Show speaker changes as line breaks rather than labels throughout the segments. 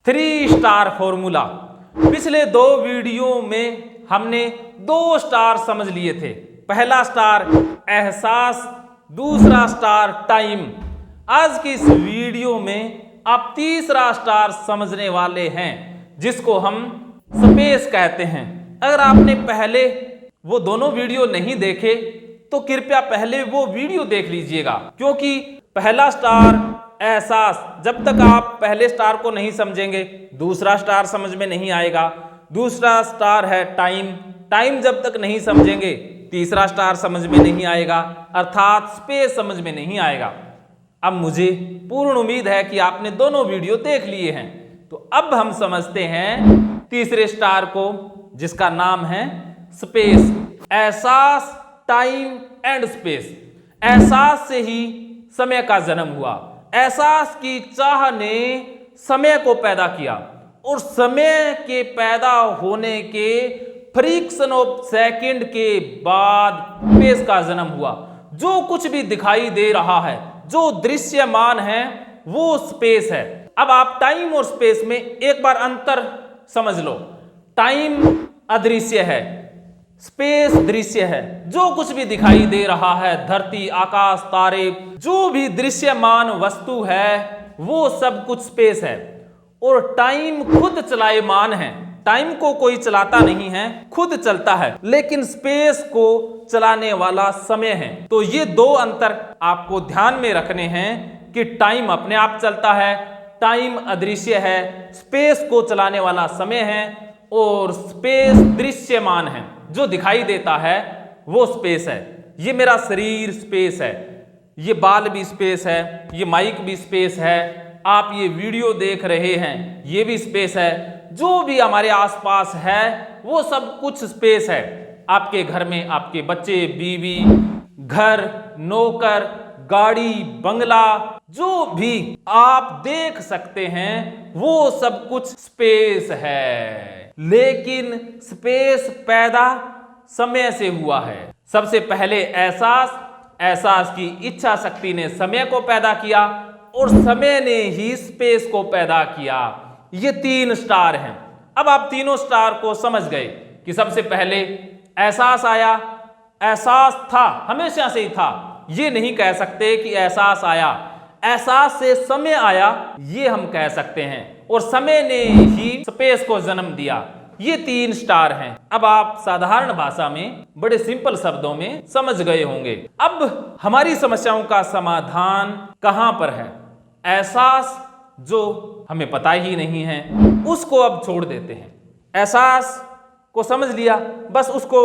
3 star formula. पिछले 2 video में हमने 2 स्टार समझ लिए थे। पहला स्टार एहसास, दूसरा स्टार टाइम। आज की इस वीडियो में आप तीसरा स्टार समझने वाले हैं, जिसको हम स्पेस कहते हैं। अगर आपने पहले वो दोनों वीडियो नहीं देखे तो कृपया पहले वो वीडियो देख लीजिएगा, क्योंकि पहला स्टार एहसास, जब तक आप पहले स्टार को नहीं समझेंगे दूसरा स्टार समझ में नहीं आएगा। दूसरा स्टार है टाइम, टाइम जब तक नहीं समझेंगे तीसरा स्टार समझ में नहीं आएगा, अर्थात स्पेस समझ में नहीं आएगा। अब मुझे पूर्ण उम्मीद है कि आपने दोनों वीडियो देख लिए हैं, तो अब हम समझते हैं तीसरे स्टार को, जिसका नाम है स्पेस। एहसास, टाइम एंड स्पेस। एहसास से ही समय का जन्म हुआ। एहसास की चाह ने समय को पैदा किया और समय के पैदा होने के फ्रैक्शन ऑफ सेकंड के बाद स्पेस का जन्म हुआ। जो कुछ भी दिखाई दे रहा है, जो दृश्यमान है, वो स्पेस है। अब आप टाइम और स्पेस में एक बार अंतर समझ लो। टाइम अदृश्य है, स्पेस दृश्य है। जो कुछ भी दिखाई दे रहा है, धरती, आकाश, तारे, जो भी दृश्यमान वस्तु है, वो सब कुछ स्पेस है। और टाइम खुद चलायमान है। टाइम को कोई चलाता नहीं है, खुद चलता है, लेकिन स्पेस को चलाने वाला समय है। तो ये 2 अंतर आपको ध्यान में रखने हैं कि टाइम अपने आप चलता है, टाइम अदृश्य है, स्पेस को चलाने वाला समय है, और स्पेस दृश्यमान है। जो दिखाई देता है वो स्पेस है। ये मेरा शरीर स्पेस है, ये बाल भी स्पेस है, ये माइक भी स्पेस है, आप ये वीडियो देख रहे हैं ये भी स्पेस है। जो भी हमारे आसपास है वो सब कुछ स्पेस है। आपके घर में आपके बच्चे, बीवी, घर, नौकर, गाड़ी, बंगला, जो भी आप देख सकते हैं वो सब कुछ स्पेस है। लेकिन स्पेस पैदा समय से हुआ है। सबसे पहले एहसास, एहसास की इच्छा शक्ति ने समय को पैदा किया और समय ने ही स्पेस को पैदा किया। ये 3 स्टार हैं। अब आप तीनों स्टार को समझ गए कि सबसे पहले एहसास आया। एहसास था, हमेशा से ही था, ये नहीं कह सकते कि एहसास आया। एहसास से समय आया, ये हम कह सकते हैं, और समय ने ही स्पेस को जन्म दिया। ये 3 स्टार हैं। अब आप साधारण भाषा में बड़े सिंपल शब्दों में समझ गए होंगे। अब हमारी समस्याओं का समाधान कहां पर है? एहसास जो हमें पता ही नहीं है, उसको अब छोड़ देते हैं। एहसास को समझ लिया, बस उसको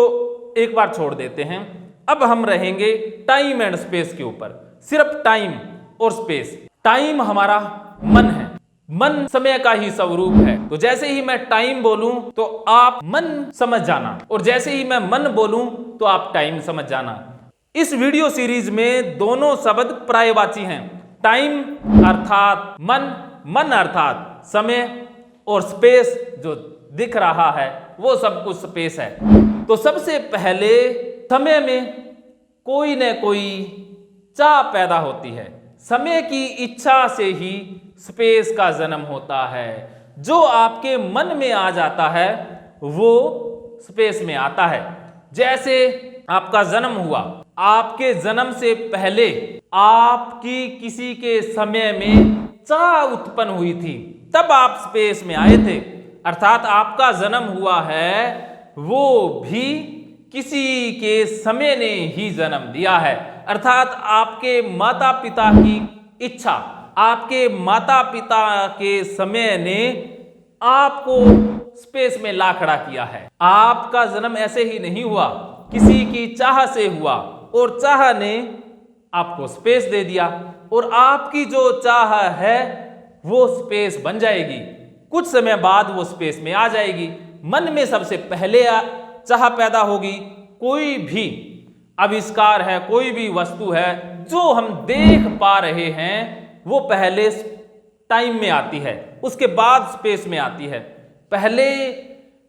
एक बार छोड़ देते हैं। अब हम रहेंगे टाइम एंड स्पेस के ऊपर, सिर्फ टाइम और स्पेस। टाइम हमारा मन है, मन समय का ही स्वरूप है। तो जैसे ही मैं टाइम बोलूं तो आप मन समझ जाना, और जैसे ही मैं मन बोलूं तो आप टाइम समझ जाना। इस वीडियो सीरीज में दोनों शब्द पर्यायवाची हैं। टाइम अर्थात मन, मन अर्थात समय, और स्पेस जो दिख रहा है वो सब कुछ स्पेस है। तो सबसे पहले समय में कोई न कोई चाह पैदा होती है। समय की इच्छा से ही स्पेस का जन्म होता है। जो आपके मन में आ जाता है वो स्पेस में आता है। जैसे आपका जन्म हुआ, आपके जन्म से पहले आपकी किसी के समय में चाह उत्पन्न हुई थी, तब आप स्पेस में आए थे। अर्थात आपका जन्म हुआ है वो भी किसी के समय ने ही जन्म दिया है। अर्थात आपके माता पिता की इच्छा, आपके माता पिता के समय ने आपको स्पेस में ला खड़ा किया है। आपका जन्म ऐसे ही नहीं हुआ, किसी की चाह से हुआ, और चाह ने आपको स्पेस दे दिया, और आपकी जो चाह है वो स्पेस बन जाएगी। कुछ समय बाद वो स्पेस में आ जाएगी। मन में सबसे पहले चाह पैदा होगी। कोई भी आविष्कार है, कोई भी वस्तु है जो हम देख पा रहे हैं, वो पहले टाइम में आती है, उसके बाद स्पेस में आती है। पहले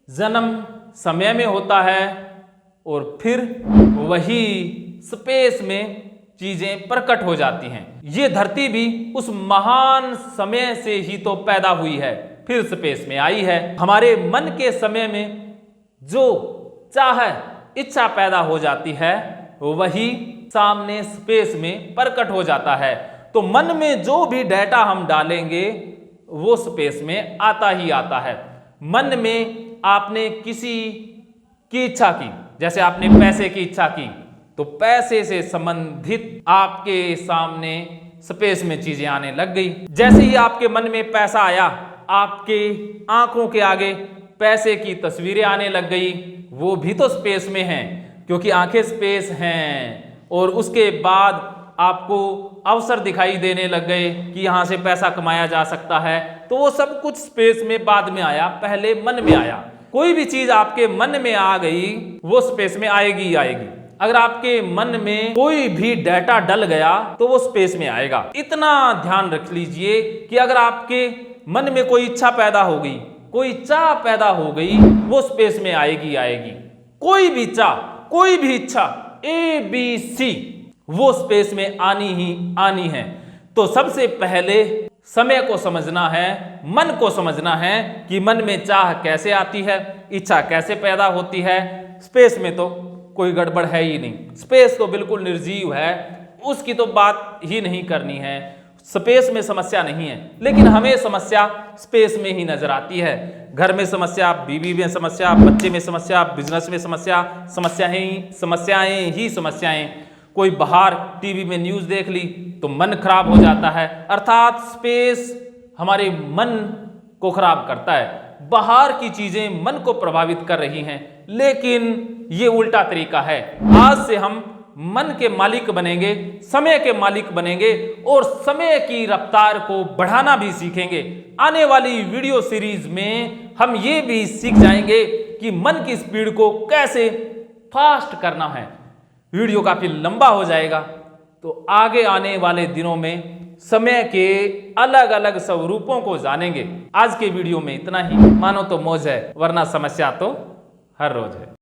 जन्म समय में होता है और फिर वही स्पेस में चीजें प्रकट हो जाती हैं। ये धरती भी उस महान समय से ही तो पैदा हुई है फिर स्पेस में आई है। हमारे मन के समय में जो चाह इच्छा पैदा हो जाती है वही सामने स्पेस में प्रकट हो जाता है। तो मन में जो भी डाटा हम डालेंगे वो स्पेस में आता ही आता है। मन में आपने किसी की इच्छा की, जैसे आपने पैसे की इच्छा की, तो पैसे से संबंधित आपके सामने स्पेस में चीजें आने लग गई। जैसे ही आपके मन में पैसा आया, आपके आंखों के आगे पैसे की तस्वीरें आने लग गई। वो भी तो स्पेस में हैं, क्योंकि आंखें स्पेस हैं। और उसके बाद आपको अवसर दिखाई देने लग गए कि यहां से पैसा कमाया जा सकता है। तो वो सब कुछ स्पेस में बाद में आया, पहले मन में आया। कोई भी चीज आपके मन में आ गई वो स्पेस में आएगी ही आएगी। अगर आपके मन में कोई भी डाटा डल गया तो वो स्पेस में आएगा। इतना ध्यान रख लीजिए कि अगर आपके मन में कोई इच्छा पैदा हो गई, कोई चाह पैदा हो गई, वो स्पेस में आएगी आएगी। कोई भी चाह, कोई भी इच्छा, ABC, वो स्पेस में आनी ही आनी है। तो सबसे पहले समय को समझना है, मन को समझना है कि मन में चाह कैसे आती है, इच्छा कैसे पैदा होती है। स्पेस में तो कोई गड़बड़ है ही नहीं, स्पेस तो बिल्कुल निर्जीव है, उसकी तो बात ही नहीं करनी है। स्पेस में समस्या नहीं है, लेकिन हमें समस्या स्पेस में ही नजर आती है। घर में समस्या, बीवी में समस्या, बच्चे में समस्या, बिजनेस में समस्या, समस्याएं ही समस्याएं। कोई बाहर टीवी में न्यूज़ देख ली तो मन खराब हो जाता है। अर्थात स्पेस हमारे मन को खराब करता है। बाहर की चीजें मन को प्रभावित कर रही हैं, लेकिन ये उल्टा तरीका है। आज से हम मन के मालिक बनेंगे, समय के मालिक बनेंगे और समय की रफ्तार को बढ़ाना भी सीखेंगे। आने वाली वीडियो सीरीज में हम ये भी सीख जाएंगे कि मन की स्पीड को कैसे फास्ट करना है। वीडियो काफी लंबा हो जाएगा, तो आगे आने वाले दिनों में समय के अलग अलग स्वरूपों को जानेंगे। आज के वीडियो में इतना ही। मानो तो मौज है, वरना समस्या तो हर रोज है।